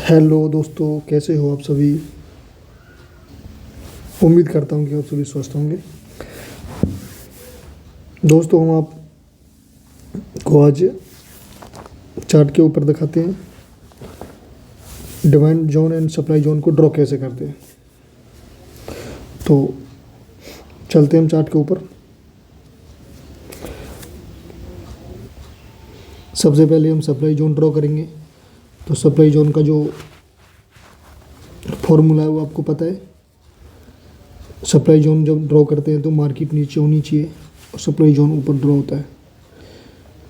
Hello दोस्तों, कैसे हो आप सभी। उम्मीद करता हूँ कि आप सभी स्वस्थ होंगे। दोस्तों, हम आपको आज चार्ट के ऊपर दिखाते हैं demand zone and supply zone को ड्रॉ कैसे करते हैं। तो चलते हैं हम चार्ट के ऊपर। सबसे पहले हम सप्लाई जोन ड्रॉ करेंगे। तो सप्लाई जोन का जो फॉर्मूला है वो आपको पता है। सप्लाई जोन जब ड्रॉ करते हैं तो मार्केट नीचे होनी चाहिए और सप्लाई जोन ऊपर ड्रॉ होता है।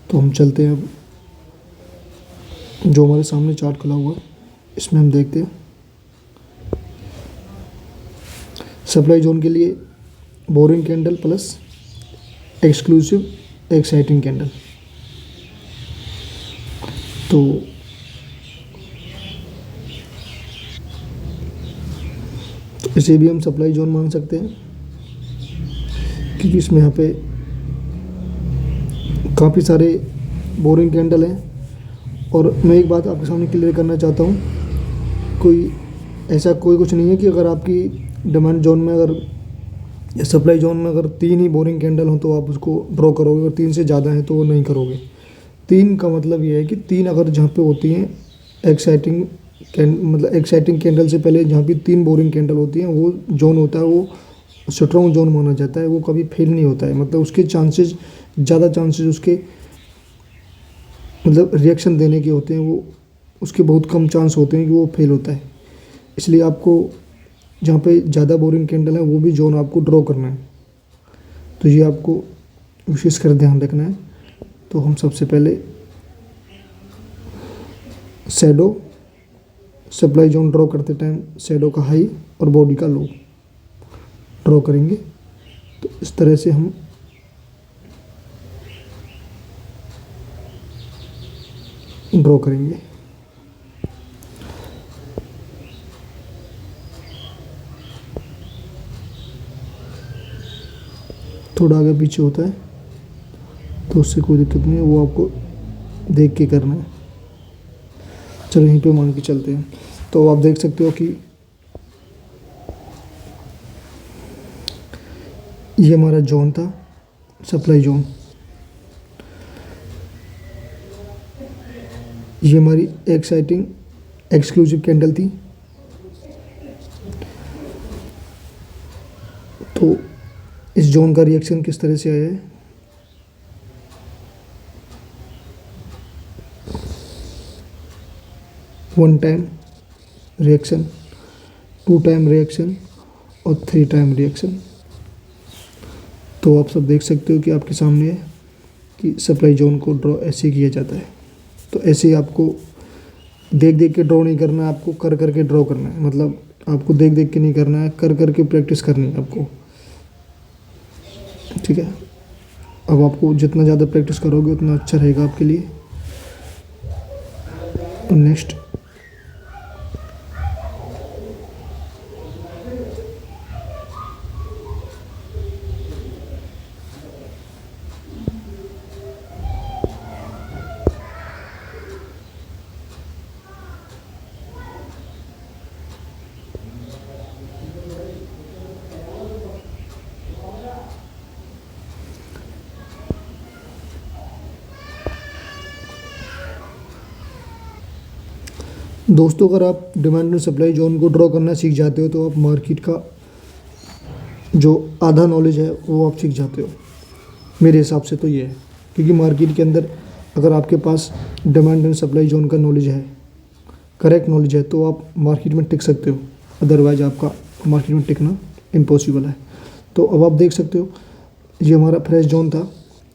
तो हम चलते हैं अब जो हमारे सामने चार्ट खुला हुआ है इसमें हम देखते हैं सप्लाई जोन के लिए boring candle plus exclusive exciting candle. तो इसे भी हम सप्लाई जोन मान सकते हैं क्योंकि इसमें यहाँ पे काफ़ी सारे बोरिंग कैंडल हैं। और मैं एक बात आपके सामने क्लियर करना चाहता हूँ, ऐसा कोई कुछ नहीं है कि अगर आपकी डिमांड जोन में अगर या सप्लाई जोन में अगर 3 ही बोरिंग कैंडल हो तो आप उसको ड्रॉ करोगे और 3 से ज़्यादा है तो वो नहीं करोगे। 3 का मतलब ये है कि 3 अगर जहाँ पे होती हैं एक्साइटिंग एक्साइटिंग कैंडल से पहले जहाँ भी 3 बोरिंग कैंडल होती हैं वो जोन होता है, वो स्ट्रॉन्ग जोन माना जाता है। वो कभी फेल नहीं होता है, मतलब उसके ज़्यादा चांसेस उसके रिएक्शन देने के होते हैं, वो उसके बहुत कम चांस होते हैं कि वो फेल होता है। इसलिए आपको जहाँ पे ज़्यादा बोरिंग कैंडल है वो भी जोन आपको ड्रॉ करना है। तो ये आपको विशेष कर ध्यान रखना है। तो हम सबसे पहले शैडो सप्लाई जोन ड्रॉ करते टाइम शैडो का हाई और बॉडी का लो ड्रॉ करेंगे। तो इस तरह से हम ड्रॉ करेंगे। थोड़ा आगे पीछे होता है तो उससे कोई दिक्कत नहीं है, वो आपको देख के करना है। चलो यहीं पे मान के चलते हैं। तो आप देख सकते हो कि ये हमारा जोन था, सप्लाई जोन। ये हमारी एक्साइटिंग एक्सक्लूसिव कैंडल थी। तो इस जोन का रिएक्शन किस तरह से आया है, one time reaction, 2 time reaction और 3 टाइम रिएक्शन। तो आप सब देख सकते हो कि आपके सामने है कि सप्लाई जोन को ड्रॉ ऐसे किया जाता है। तो ऐसे ही आपको देख देख के ड्रॉ नहीं करना है, आपको कर कर के ड्रॉ करना है। मतलब आपको देख देख के नहीं करना है, कर कर के प्रैक्टिस करनी है आपको, ठीक है। अब आपको जितना ज़्यादा प्रैक्टिस करोगे उतना अच्छा रहेगा आपके लिए। तो नेक्स्ट दोस्तों, अगर आप डिमांड एंड सप्लाई जोन को ड्रॉ करना सीख जाते हो तो आप मार्केट का जो आधा नॉलेज है वो आप सीख जाते हो। मेरे हिसाब से तो ये है, क्योंकि मार्केट के अंदर अगर आपके पास डिमांड एंड सप्लाई जोन का नॉलेज है, करेक्ट नॉलेज है, तो आप मार्केट में टिक सकते हो। अदरवाइज़ आपका मार्केट में टिकना इम्पॉसिबल है। तो अब आप देख सकते हो ये हमारा फ्रेश जोन था,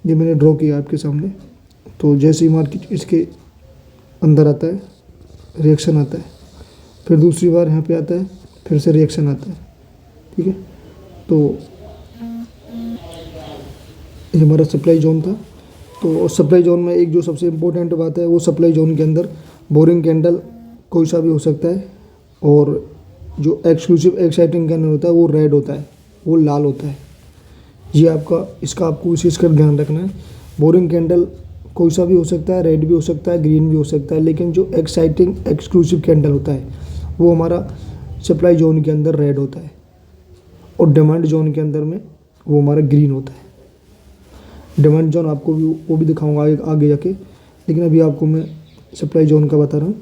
ये मैंने ड्रॉ किया आपके सामने। तो जैसे ही मार्केट इसके अंदर आता है, रिएक्शन आता है, फिर दूसरी बार यहाँ पे आता है, फिर से रिएक्शन आता है, ठीक है। तो ये हमारा सप्लाई जोन था। तो सप्लाई जोन में एक जो सबसे इम्पोर्टेंट बात है, वो सप्लाई जोन के अंदर बोरिंग कैंडल कोई सा भी हो सकता है, और जो एक्सक्लूसिव एक्साइटिंग कैंडल होता है वो रेड होता है, वो लाल होता है। ये इसका आपको विशेषकर ध्यान रखना है। बोरिंग कैंडल कोई सा भी हो सकता है, रेड भी हो सकता है, ग्रीन भी हो सकता है, लेकिन जो एक्साइटिंग एक्सक्लूसिव कैंडल होता है वो हमारा सप्लाई जोन के अंदर रेड होता है और डिमांड जोन के अंदर में वो हमारा ग्रीन होता है। डिमांड जोन आपको भी वो भी दिखाऊंगा आगे जाके, लेकिन अभी आपको मैं सप्लाई जोन का बता रहा हूँ।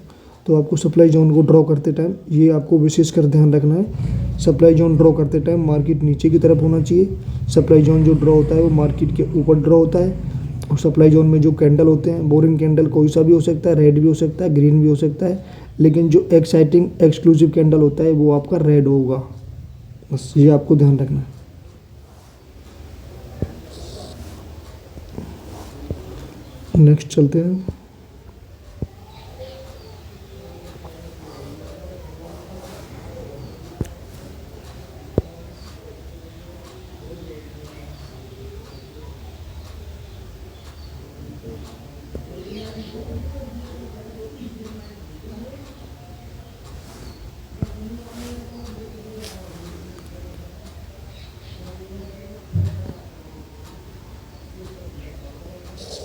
तो आपको सप्लाई जोन को ड्रॉ करते टाइम ये आपको विशेष कर ध्यान रखना है। सप्लाई जोन ड्रॉ करते टाइम मार्केट नीचे की तरफ होना चाहिए। सप्लाई जोन जो ड्रॉ होता है वो मार्केट के ऊपर ड्रॉ होता है। और सप्लाई जोन में जो कैंडल होते हैं, बोरिंग कैंडल कोई सा भी हो सकता है, रेड भी हो सकता है, ग्रीन भी हो सकता है, लेकिन जो एक्साइटिंग एक्सक्लूसिव कैंडल होता है वो आपका रेड होगा। बस ये आपको ध्यान रखना है। नेक्स्ट चलते हैं।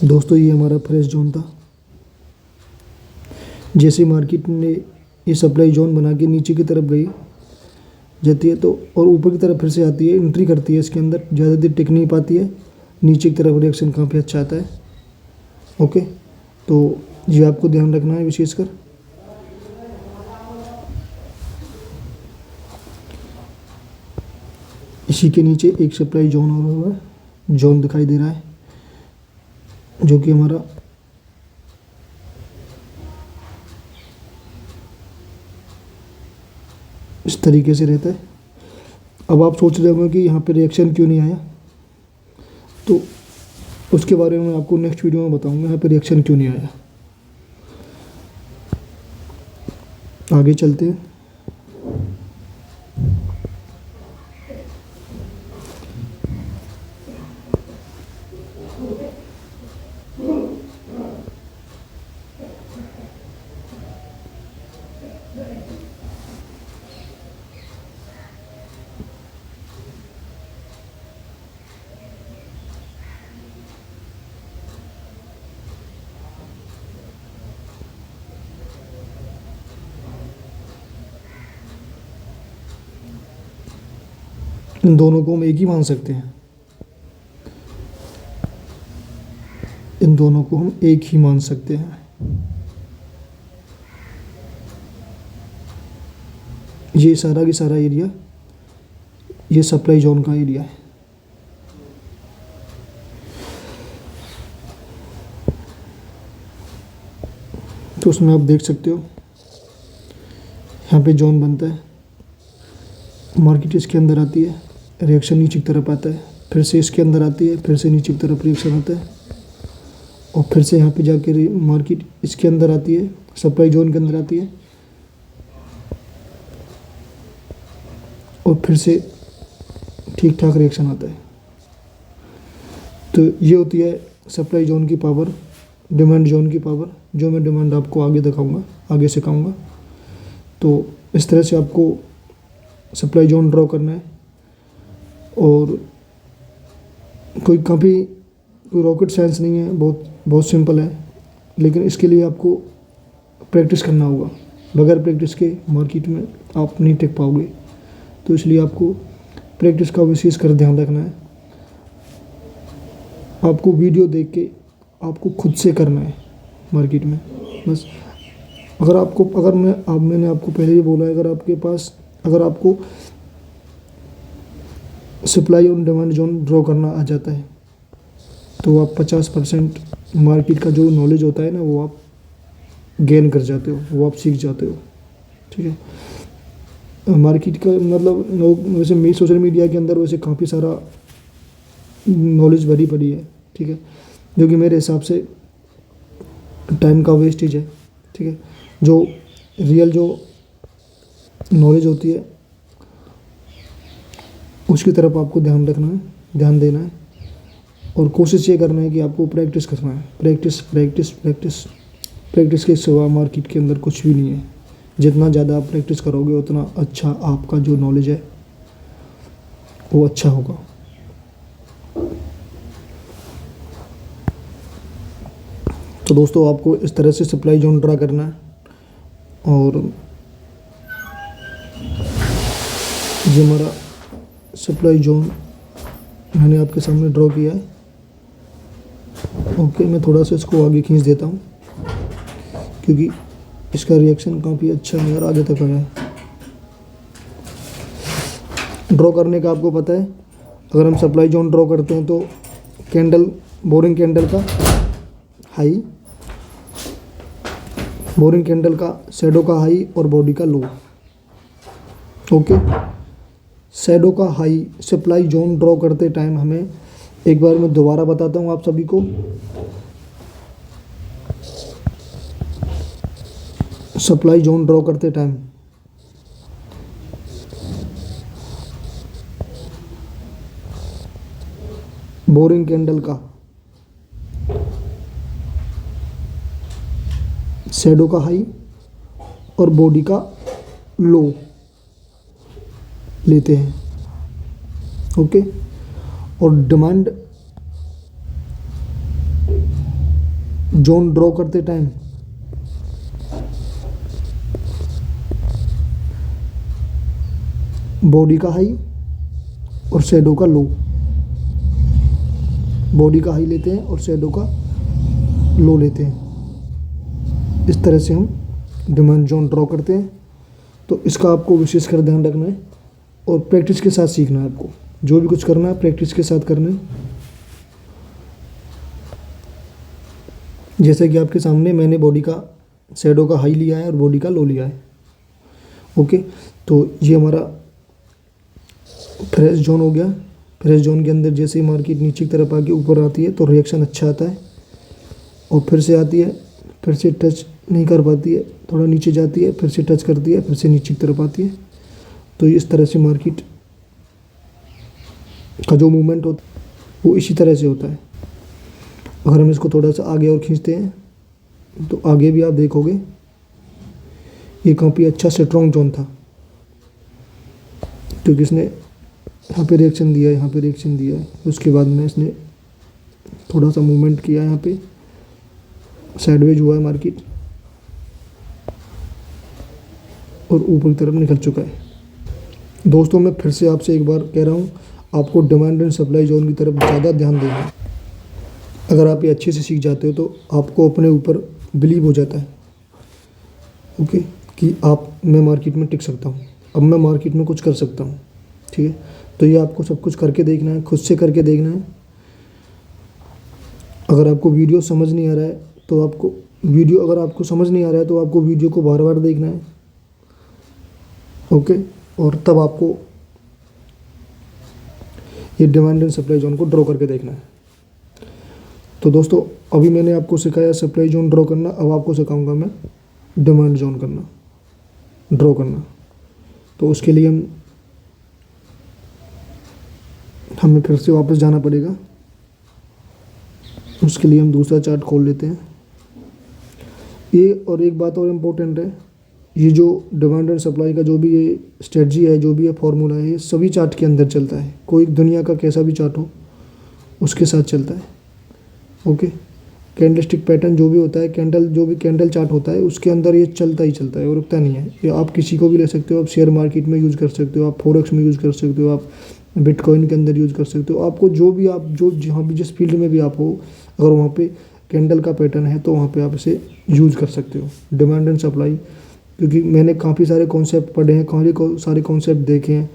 दोस्तों ये हमारा फ्रेश जोन था। जैसे मार्केट ने ये सप्लाई जोन बना के नीचे की तरफ गई जाती है तो और ऊपर की तरफ फिर से आती है, एंट्री करती है इसके अंदर, ज़्यादा देर टिक नहीं पाती है, नीचे की तरफ रिएक्शन काफ़ी अच्छा आता है। ओके, तो ये आपको ध्यान रखना है विशेषकर। इसी के नीचे एक सप्लाई जोन और हुआ है, जोन दिखाई दे रहा है, जो कि हमारा इस तरीके से रहता है। अब आप सोच रहे होंगे कि यहाँ पे रिएक्शन क्यों नहीं आया, तो उसके बारे में मैं आपको नेक्स्ट वीडियो में बताऊंगा यहाँ पे रिएक्शन क्यों नहीं आया। आगे चलते हैं। इन दोनों को हम एक ही मान सकते हैं, इन दोनों को हम एक ही मान सकते हैं। ये सारा की सारा एरिया ये सप्लाई जोन का एरिया है। तो उसमें आप देख सकते हो यहाँ पे जोन बनता है, मार्केट इसके अंदर आती है, रिएक्शन नीचे की तरफ आता है, फिर से इसके अंदर आती है, फिर से नीचे की तरफ रिएक्शन आता है, और फिर से यहाँ पे जाके मार्केट इसके अंदर आती है, सप्लाई जोन के अंदर आती है, और फिर से ठीक ठाक रिएक्शन आता है। तो ये होती है सप्लाई जोन की पावर, डिमांड जोन की पावर, जो मैं डिमांड आपको आगे दिखाऊंगा, आगे सिखाऊंगा। तो इस तरह से आपको सप्लाई जोन ड्रॉ करना है। और कोई रॉकेट साइंस नहीं है, बहुत सिंपल है, लेकिन इसके लिए आपको प्रैक्टिस करना होगा। बगैर प्रैक्टिस के मार्केट में आप नहीं टिक पाओगे, तो इसलिए आपको प्रैक्टिस का विशेष कर ध्यान रखना है। आपको वीडियो देख के आपको खुद से करना है मार्केट में। बस मैंने आपको पहले ही बोला है, अगर आपको सप्लाई और डिमांड जोन ड्रॉ करना आ जाता है तो आप 50% मार्केट का जो नॉलेज होता है ना वो आप गेन कर जाते हो, वो आप सीख जाते हो। ठीक है, मार्केट का मतलब वैसे सोशल मीडिया के अंदर वैसे काफ़ी सारा नॉलेज भरी पड़ी है। ठीक है, जो कि मेरे हिसाब से टाइम का वेस्टेज है। ठीक है, जो रियल जो नॉलेज होती है उसकी तरफ आपको ध्यान रखना है, ध्यान देना है, और कोशिश ये करना है कि आपको प्रैक्टिस करना है। प्रैक्टिस के सिवा मार्केट के अंदर कुछ भी नहीं है। जितना ज़्यादा आप प्रैक्टिस करोगे उतना अच्छा आपका जो नॉलेज है वो अच्छा होगा। तो दोस्तों आपको इस तरह से सप्लाई जोन ड्रा करना है। और ये हमारा सप्लाई जोन मैंने आपके सामने ड्रॉ किया है। ओके, मैं थोड़ा सा इसको आगे खींच देता हूँ क्योंकि इसका रिएक्शन काफ़ी अच्छा है और आगे तक आया है। ड्रॉ करने का आपको पता है, अगर हम सप्लाई जोन ड्रॉ करते हैं तो कैंडल, बोरिंग कैंडल का हाई, बोरिंग कैंडल का शैडो का हाई और बॉडी का लो। ओके, शैडो का हाई सप्लाई जोन ड्रॉ करते टाइम हमें, एक बार मैं दोबारा बताता हूँ आप सभी को, सप्लाई जोन ड्रॉ करते टाइम बोरिंग कैंडल का शैडो का हाई और बॉडी का लो लेते हैं। ओके, और डिमांड जोन ड्रॉ करते टाइम बॉडी का हाई और शैडो का लो, बॉडी का हाई लेते हैं और शैडो का लो लेते हैं। इस तरह से हम डिमांड जोन ड्रॉ करते हैं। तो इसका आपको विशेष कर ध्यान रखना है और प्रैक्टिस के साथ सीखना है। आपको जो भी कुछ करना है प्रैक्टिस के साथ करना है। जैसे कि आपके सामने मैंने बॉडी का शैडो का हाई लिया है और बॉडी का लो लिया है। ओके, तो ये हमारा फ्रेश जोन हो गया। फ्रेश जोन के अंदर जैसे ही मार्केट नीचे की तरफ आके ऊपर आती है तो रिएक्शन अच्छा आता है, और फिर से आती है, फिर से टच नहीं कर पाती है, थोड़ा नीचे जाती है, फिर से टच करती है, फिर से नीचे की तरफ आती है। तो इस तरह से मार्केट का जो मूवमेंट होता है वो इसी तरह से होता है। अगर हम इसको थोड़ा सा आगे और खींचते हैं तो आगे भी आप देखोगे ये काफ़ी अच्छा स्ट्रॉन्ग जोन था, क्योंकि इसने यहाँ पे रिएक्शन दिया है, यहाँ पे रिएक्शन दिया है, उसके बाद में इसने थोड़ा सा मूवमेंट किया, यहाँ पे साइडवेज हुआ है मार्केट और ऊपर की तरफ निकल चुका है। दोस्तों मैं फिर से आपसे एक बार कह रहा हूँ, आपको डिमांड एंड सप्लाई जोन की तरफ ज़्यादा ध्यान देना है। अगर आप ये अच्छे से सीख जाते हो तो आपको अपने ऊपर बिलीव हो जाता है, ओके, कि मैं मार्केट में टिक सकता हूँ, अब मैं मार्केट में कुछ कर सकता हूँ। ठीक है, तो ये आपको सब कुछ करके देखना है, खुद से करके देखना है। अगर आपको वीडियो समझ नहीं आ रहा है तो आपको वीडियो को बार बार देखना है। ओके, और तब आपको ये डिमांड एंड सप्लाई जोन को ड्रॉ करके देखना है। तो दोस्तों अभी मैंने आपको सिखाया सप्लाई जोन ड्रॉ करना, अब आपको सिखाऊंगा मैं डिमांड जोन करना, ड्रॉ करना। तो उसके लिए हमें फिर से वापस जाना पड़ेगा। उसके लिए हम दूसरा चार्ट खोल लेते हैं। ये और एक बात और इम्पोर्टेंट है, ये जो डिमांड एंड सप्लाई का जो भी ये स्ट्रेटजी है, जो भी ये फॉर्मूला है, ये सभी चार्ट के अंदर चलता है। कोई दुनिया का कैसा भी चार्ट हो उसके साथ चलता है। ओके, कैंडलस्टिक पैटर्न जो भी होता है, जो भी कैंडल चार्ट होता है, उसके अंदर ये चलता ही चलता है और रुकता नहीं है। ये आप किसी को भी ले सकते हो, आप शेयर मार्केट में यूज़ कर सकते हो, आप फॉरेक्स में यूज़ कर सकते हो, आप बिटकॉइन के अंदर यूज़ कर सकते हो। आपको जहाँ भी जिस फील्ड में भी आप हो, अगर वहाँ पे कैंडल का पैटर्न है तो वहाँ पे आप इसे यूज़ कर सकते हो, डिमांड एंड सप्लाई। क्योंकि मैंने काफ़ी सारे कॉन्सेप्ट पढ़े हैं, काफ़ी सारे कॉन्सेप्ट देखे हैं,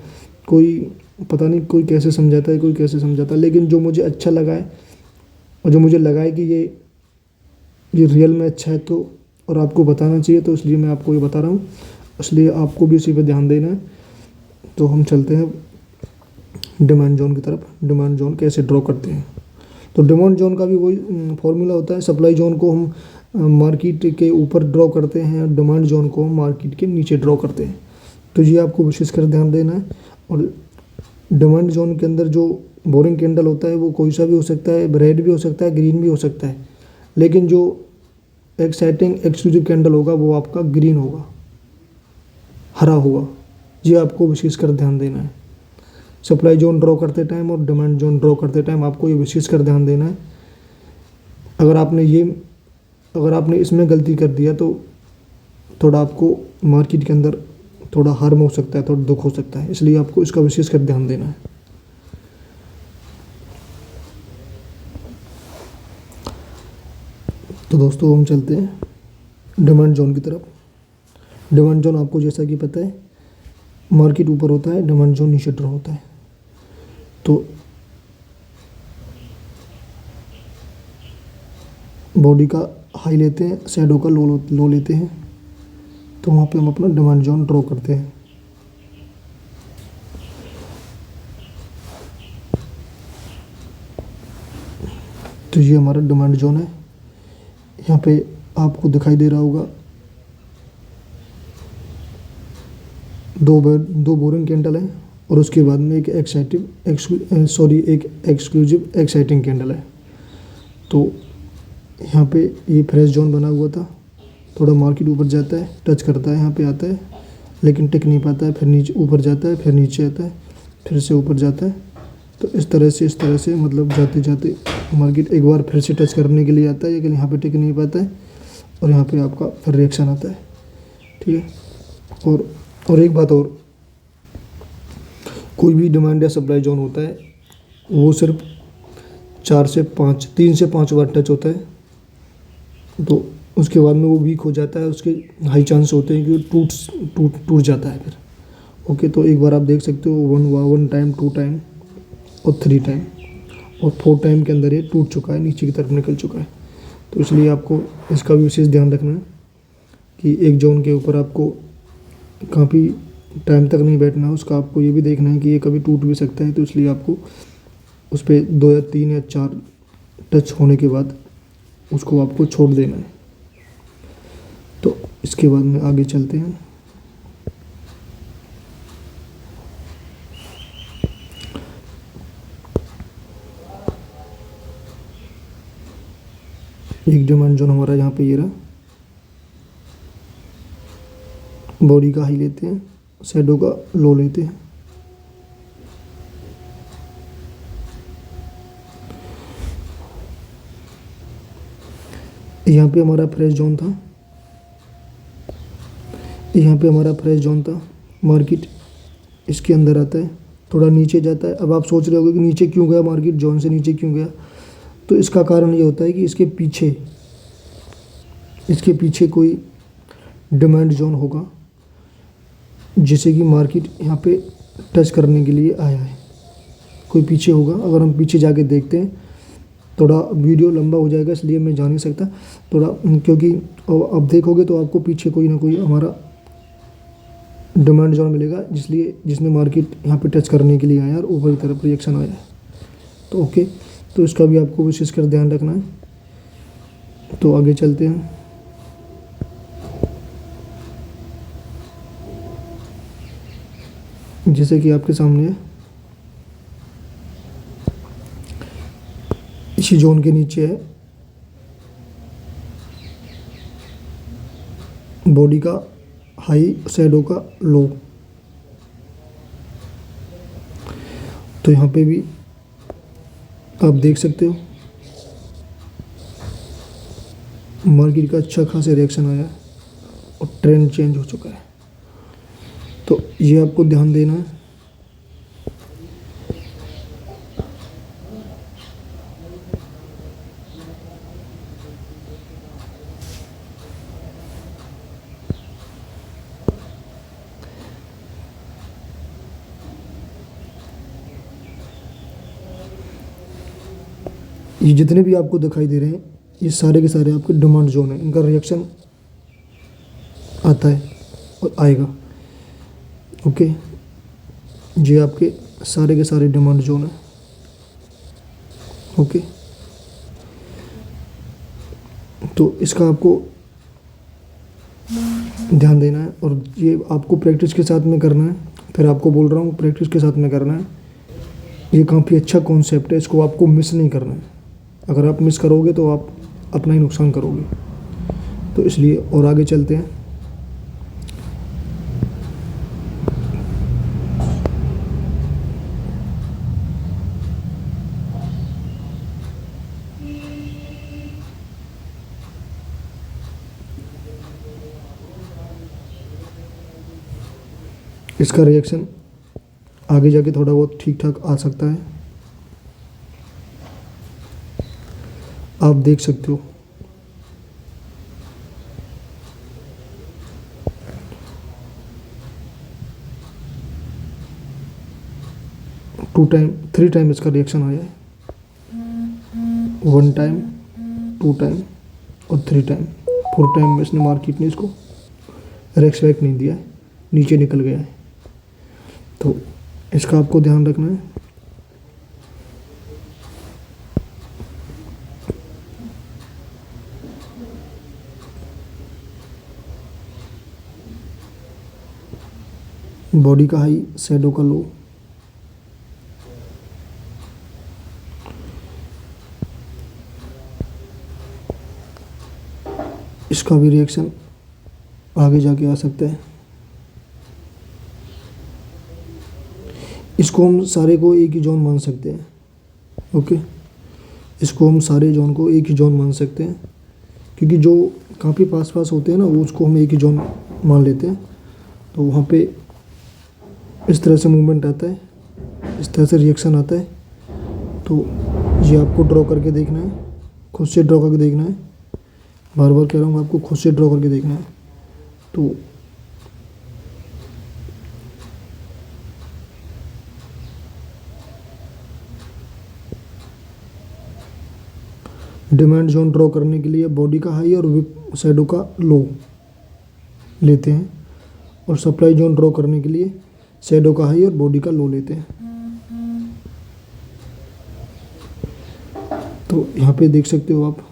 कोई पता नहीं कोई कैसे समझाता है, कोई कैसे समझाता है, लेकिन जो मुझे अच्छा लगा है और जो मुझे लगा है कि ये रियल में अच्छा है तो और आपको बताना चाहिए, तो इसलिए मैं आपको ये बता रहा हूँ। इसलिए आपको भी इसी पे ध्यान देना है। तो हम चलते हैं डिमांड जोन की तरफ। डिमांड जोन कैसे ड्रॉ करते हैं, तो डिमांड जोन का भी वही फॉर्मूला होता है। सप्लाई जोन को हम मार्केट के ऊपर ड्रॉ करते हैं, डिमांड जोन को हम मार्केट के नीचे ड्रॉ करते हैं। तो ये आपको विशेष कर ध्यान देना है। और डिमांड जोन के अंदर जो बोरिंग कैंडल होता है वो कोई सा भी हो सकता है, रेड भी हो सकता है, ग्रीन भी हो सकता है, लेकिन जो एक्साइटिंग एक्सक्लूसिव कैंडल होगा वो आपका ग्रीन होगा, हरा होगा। ये आपको विशेष कर ध्यान देना है। सप्लाई जोन ड्रॉ करते टाइम और डिमांड जोन ड्रॉ करते टाइम आपको ये विशेष कर ध्यान देना है। अगर आपने इसमें गलती कर दिया तो थोड़ा आपको मार्केट के अंदर थोड़ा हार्म हो सकता है, थोड़ा दुख हो सकता है, इसलिए आपको इसका विशेष कर ध्यान देना है। तो दोस्तों हम चलते हैं डिमांड जोन की तरफ। डिमांड जोन आपको जैसा कि पता है मार्केट ऊपर होता है, डिमांड जोन नीचे ड्रॉ होता है। तो बॉडी का हाई लेते हैं, शैडो का लो लेते हैं, तो वहाँ पे हम अपना डिमांड जोन ड्रॉ करते हैं। तो ये हमारा डिमांड जोन है। यहाँ पे आपको दिखाई दे रहा होगा दो बोरिंग कैंडल है और उसके बाद में एक एक्सक्लूसिव एक्साइटिंग कैंडल है। तो यहाँ पे ये फ्रेश जोन बना हुआ था, थोड़ा मार्केट ऊपर जाता है, टच करता है, यहाँ पे आता है, लेकिन टिक नहीं पाता है, फिर नीचे ऊपर जाता है, फिर नीचे आता है, फिर से ऊपर जाता है। तो इस तरह से मतलब जाते जाते मार्केट एक बार फिर से टच करने के लिए आता है, लेकिन यहाँ पे टिक नहीं पाता है और यहाँ पे आपका फिर रिएक्शन आता है। ठीक है। और एक बात और, कोई भी डिमांड या सप्लाई जोन होता है वो सिर्फ 3 से 5 बार टच होता है, तो उसके बाद में वो वीक हो जाता है, उसके हाई चांस होते हैं कि टूट जाता है फिर। ओके, तो एक बार आप देख सकते हो 1 टाइम, 2 टाइम और 3 टाइम और 4 टाइम के अंदर ये टूट चुका है, नीचे की तरफ निकल चुका है। तो इसलिए आपको इसका भी विशेष ध्यान रखना है कि एक जोन के ऊपर आपको काफ़ी टाइम तक नहीं बैठना है, उसका आपको ये भी देखना है कि ये कभी टूट भी सकता है। तो इसलिए आपको उस पर 2 या 3 या 4 टच होने के बाद उसको आपको छोड़ देना है। तो इसके बाद में आगे चलते हैं। एक डिमांड जोन हमारा यहाँ पे ये रहा, बॉडी का हाई लेते हैं, शैडो का लो लेते हैं। यहाँ पे हमारा फ्रेश जोन था, मार्केट इसके अंदर आता है, थोड़ा नीचे जाता है। अब आप सोच रहे होगे कि नीचे क्यों गया मार्केट, जोन से नीचे क्यों गया? तो इसका कारण ये होता है कि इसके पीछे कोई डिमांड जोन होगा जिसे कि मार्केट यहाँ पे टच करने के लिए आया है, कोई पीछे होगा। अगर हम पीछे जाके देखते हैं, थोड़ा वीडियो लंबा हो जाएगा इसलिए मैं जा नहीं सकता थोड़ा, क्योंकि अब देखोगे तो आपको पीछे कोई ना कोई हमारा डिमांड जोन मिलेगा, जिसने मार्केट यहाँ पे टच करने के लिए आया और ऊपर की तरफ रिएक्शन आया है। तो ओके, तो इसका भी आपको विशेष कर ध्यान रखना है। तो आगे चलते हैं। जैसे कि आपके सामने है, इसी जोन के नीचे है बॉडी का हाई, शैडो का लो। तो यहाँ पे भी आप देख सकते हो मार्केट का अच्छा खासा रिएक्शन आया और ट्रेंड चेंज हो चुका है। तो ये आपको ध्यान देना है। ये जितने भी आपको दिखाई दे रहे हैं ये सारे के सारे आपके डिमांड जोन है, इनका रिएक्शन आता है और आएगा। ओके, ये आपके सारे के सारे डिमांड जोन है। ओके, तो इसका आपको ध्यान देना है और ये आपको प्रैक्टिस के साथ में करना है। फिर आपको बोल रहा हूँ प्रैक्टिस के साथ में करना है। ये काफ़ी अच्छा कॉन्सेप्ट है, इसको आपको मिस नहीं करना है। अगर आप मिस करोगे तो आप अपना ही नुकसान करोगे। तो इसलिए और आगे चलते हैं। इसका रिएक्शन आगे जाके थोड़ा बहुत ठीक ठाक आ सकता है, आप देख सकते हो। थ्री टाइम इसका रिएक्शन आया है, 1 टाइम, 2 टाइम और 3 टाइम। 4 टाइम में इसने मार्केट ने इसको रेक्स बैक नहीं दिया है, नीचे निकल गया है। तो इसका आपको ध्यान रखना है। बॉडी का हाई, शैडो का लो, इसका भी रिएक्शन आगे जाके आ सकता है। इसको हम सारे को एक ही जोन मान सकते हैं। ओके, इसको हम सारे जोन को एक ही जोन मान सकते हैं, क्योंकि जो काफ़ी पास पास होते हैं ना, वो उसको हम एक ही जोन मान लेते हैं। तो वहाँ पे इस तरह से मूवमेंट आता है, इस तरह से रिएक्शन आता है। तो ये आपको ड्रॉ करके देखना है, खुद से ड्रॉ करके देखना है। बार बार कह रहा हूँ, आपको खुद से ड्रॉ करके देखना है। तो डिमांड जोन ड्रॉ करने के लिए बॉडी का हाई और विप शैडो का लो लेते हैं, और सप्लाई जोन ड्रॉ करने के लिए शैडो का हाई और बॉडी का लो लेते हैं। तो यहाँ पे देख सकते हो आप,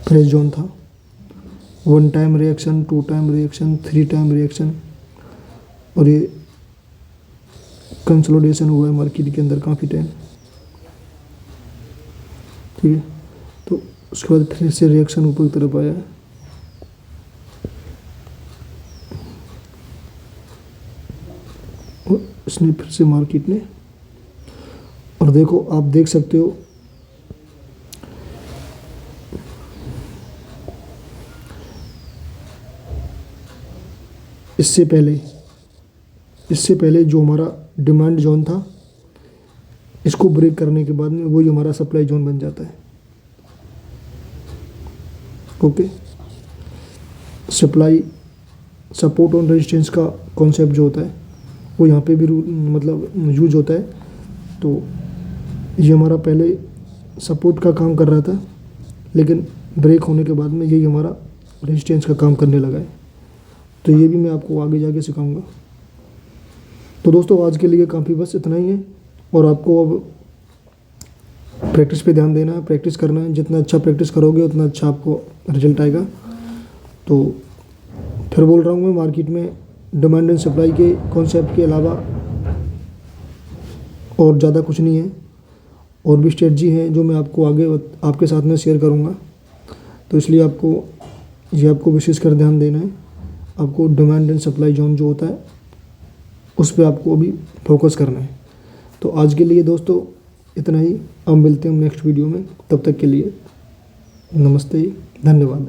प्रेस जोन था, 1 time reaction, 2 time reaction, 3 time reaction, और ये कंसोलिडेशन हुआ है मार्केट के अंदर काफ़ी टाइम। ठीक है, तो उसके बाद फिर से रिएक्शन ऊपर की तरफ आया है। और इसने फिर से मार्केट ने, और देखो आप देख सकते हो इससे पहले जो हमारा डिमांड जोन था, इसको ब्रेक करने के बाद में वही हमारा सप्लाई जोन बन जाता है। ओके, सप्लाई सपोर्ट और रेजिस्टेंस का कॉन्सेप्ट जो होता है वो यहाँ पे भी मतलब यूज होता है। तो ये हमारा पहले सपोर्ट का काम कर रहा था, लेकिन ब्रेक होने के बाद में यही हमारा रेजिस्टेंस का काम करने लगा है। तो ये भी मैं आपको आगे जाके सिखाऊंगा। तो दोस्तों, आज के लिए काफ़ी बस इतना ही है, और आपको अब प्रैक्टिस पे ध्यान देना है, प्रैक्टिस करना है। जितना अच्छा प्रैक्टिस करोगे उतना अच्छा आपको रिजल्ट आएगा। तो फिर बोल रहा हूँ मैं, मार्केट में डिमांड एंड सप्लाई के कॉन्सेप्ट के अलावा और ज़्यादा कुछ नहीं है, और भी स्ट्रेटजी हैं जो मैं आपको आगे आपके साथ में शेयर करूँगा। तो इसलिए आपको विशेष कर ध्यान देना है। आपको डिमांड एंड सप्लाई जोन जो होता है उस पर आपको अभी फोकस करना है। तो आज के लिए दोस्तों इतना ही, अब मिलते हैं नेक्स्ट वीडियो में। तब तक के लिए नमस्ते, धन्यवाद।